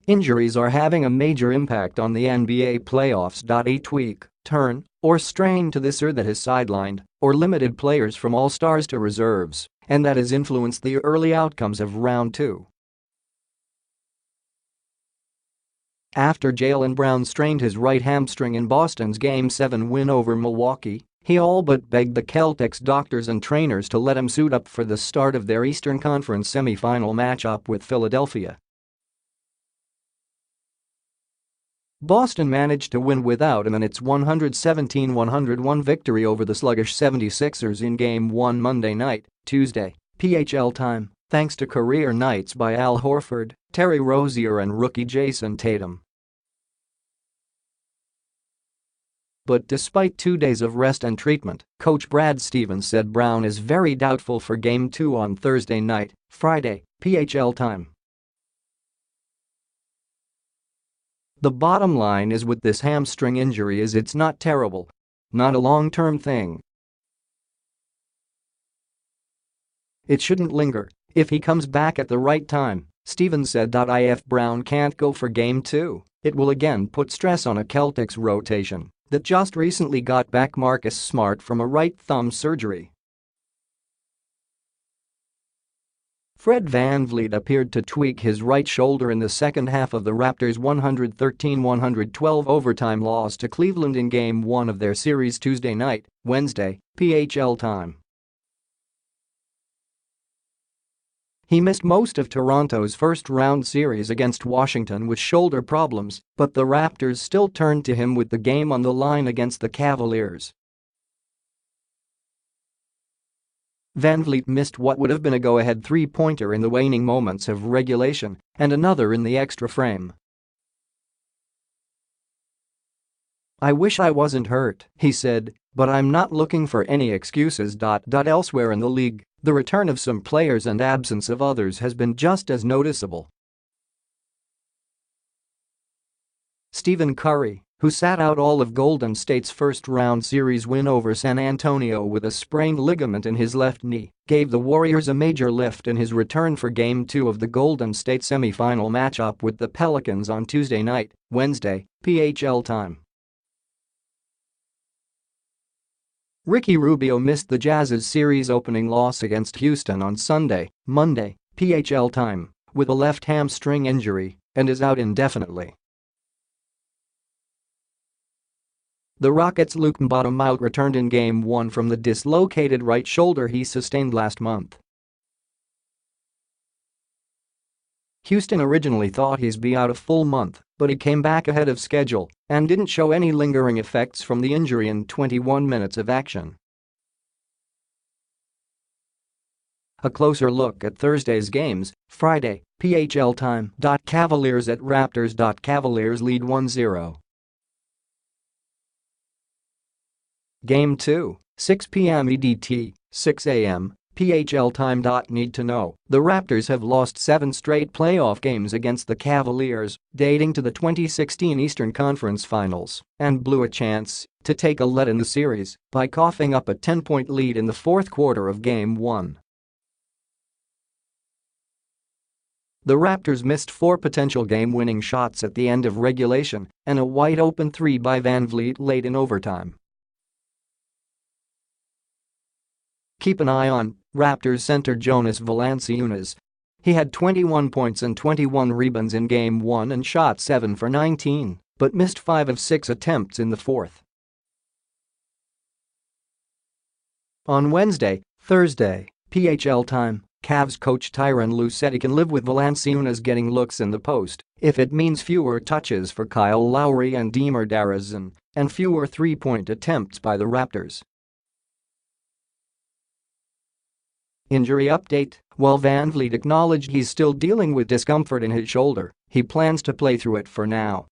Injuries are having a major impact on the NBA playoffs. A tweak, turn, or strain to this that has sidelined or limited players from all-stars to reserves, and that has influenced the early outcomes of round 2. After Jaylen Brown strained his right hamstring in Boston's Game 7 win over Milwaukee, he all but begged the Celtics doctors and trainers to let him suit up for the start of their Eastern Conference semifinal matchup with Philadelphia. Boston managed to win without him in its 117-101 victory over the sluggish 76ers in Game 1 Monday night, Tuesday, PHL time, thanks to career nights by Al Horford, Terry Rozier and rookie Jayson Tatum. But despite 2 days of rest and treatment, coach Brad Stevens said Brown is very doubtful for Game 2 on Thursday night, Friday, PHL time. The bottom line is with this hamstring injury is it's not terrible. Not a long-term thing. It shouldn't linger if he comes back at the right time, Stevens said. If Brown can't go for Game 2, it will again put stress on a Celtics rotation that just recently got back Marcus Smart from a right thumb surgery. Fred VanVleet appeared to tweak his right shoulder in the second half of the Raptors' 113-112 overtime loss to Cleveland in Game 1 of their series Tuesday night, Wednesday, PHL time. He missed most of Toronto's first-round series against Washington with shoulder problems, but the Raptors still turned to him with the game on the line against the Cavaliers. VanVleet missed what would have been a go-ahead three-pointer in the waning moments of regulation and another in the extra frame. "I wish I wasn't hurt," he said, "but I'm not looking for any excuses." Elsewhere in the league, the return of some players and absence of others has been just as noticeable. Stephen Curry, who sat out all of Golden State's first-round series win over San Antonio with a sprained ligament in his left knee, gave the Warriors a major lift in his return for Game 2 of the Golden State semifinal matchup with the Pelicans on Tuesday night, Wednesday, PHL time. Ricky Rubio missed the Jazz's series opening loss against Houston on Sunday, Monday, PHL time, with a left hamstring injury and is out indefinitely. The Rockets' Luke Mbah returned in Game 1 from the dislocated right shoulder he sustained last month. Houston originally thought he'd be out a full month, but he came back ahead of schedule and didn't show any lingering effects from the injury in 21 minutes of action. A closer look at Thursday's games, Friday, PHL time. Cavaliers at Raptors. Cavaliers lead 1-0. Game 2, 6 p.m. EDT, 6 a.m., PHL time. Need to know, the Raptors have lost 7 straight playoff games against the Cavaliers, dating to the 2016 Eastern Conference Finals, and blew a chance to take a lead in the series by coughing up a 10-point lead in the fourth quarter of Game 1. The Raptors missed 4 potential game-winning shots at the end of regulation and a wide-open 3 by VanVleet late in overtime. Keep an eye on Raptors center Jonas Valanciunas. He had 21 points and 21 rebounds in Game 1 and shot 7 for 19, but missed 5 of 6 attempts in the fourth. On Wednesday, Thursday, PHL time, Cavs coach Tyronn Lue said he can live with Valanciunas getting looks in the post if it means fewer touches for Kyle Lowry and DeMar DeRozan and fewer three-point attempts by the Raptors. Injury update: while VanVleet acknowledged he's still dealing with discomfort in his shoulder, he plans to play through it for now.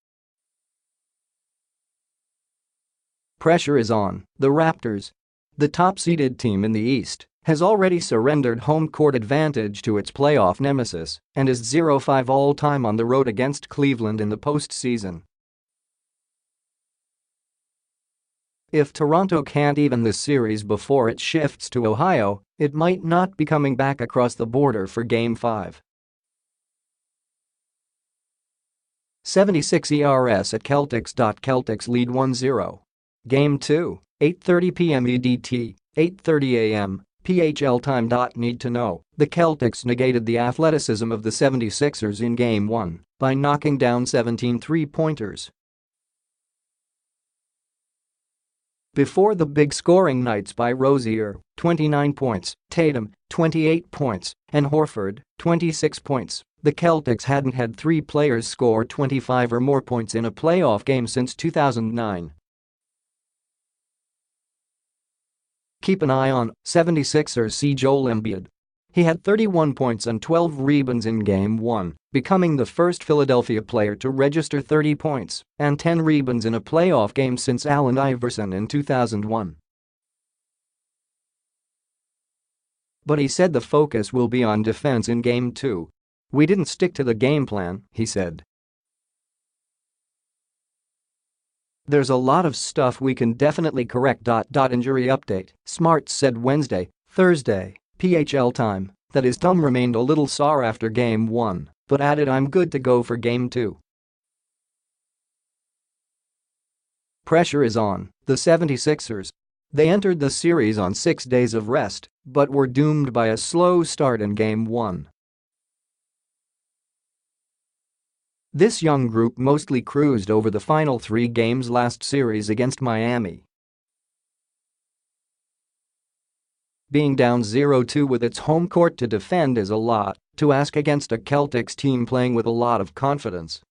Pressure is on the Raptors. The top-seeded team in the East has already surrendered home court advantage to its playoff nemesis and is 0-5 all-time on the road against Cleveland in the postseason. If Toronto can't even this series before it shifts to Ohio, it might not be coming back across the border for Game 5. 76 ERS at Celtics. Celtics lead 1-0. Game 2, 8:30 p.m. EDT, 8:30 a.m. PHL time. Need to know: the Celtics negated the athleticism of the 76ers in Game 1 by knocking down 17 three-pointers. Before the big scoring nights by Rozier, 29 points, Tatum, 28 points, and Horford, 26 points, the Celtics hadn't had three players score 25 or more points in a playoff game since 2009. Keep an eye on 76ers see Joel Embiid. He had 31 points and 12 rebounds in Game 1, becoming the first Philadelphia player to register 30 points and 10 rebounds in a playoff game since Allen Iverson in 2001. But he said the focus will be on defense in Game 2. "We didn't stick to the game plan," he said. "There's a lot of stuff we can definitely correct. Injury update: Smart said Thursday, PHL time, that his thumb remained a little sore after Game 1, but added, "I'm good to go for Game 2. Pressure is on the 76ers. They entered the series on 6 days of rest, but were doomed by a slow start in Game 1. This young group mostly cruised over the final 3 games last series against Miami. Being down 0-2 with its home court to defend is a lot to ask against a Celtics team playing with a lot of confidence.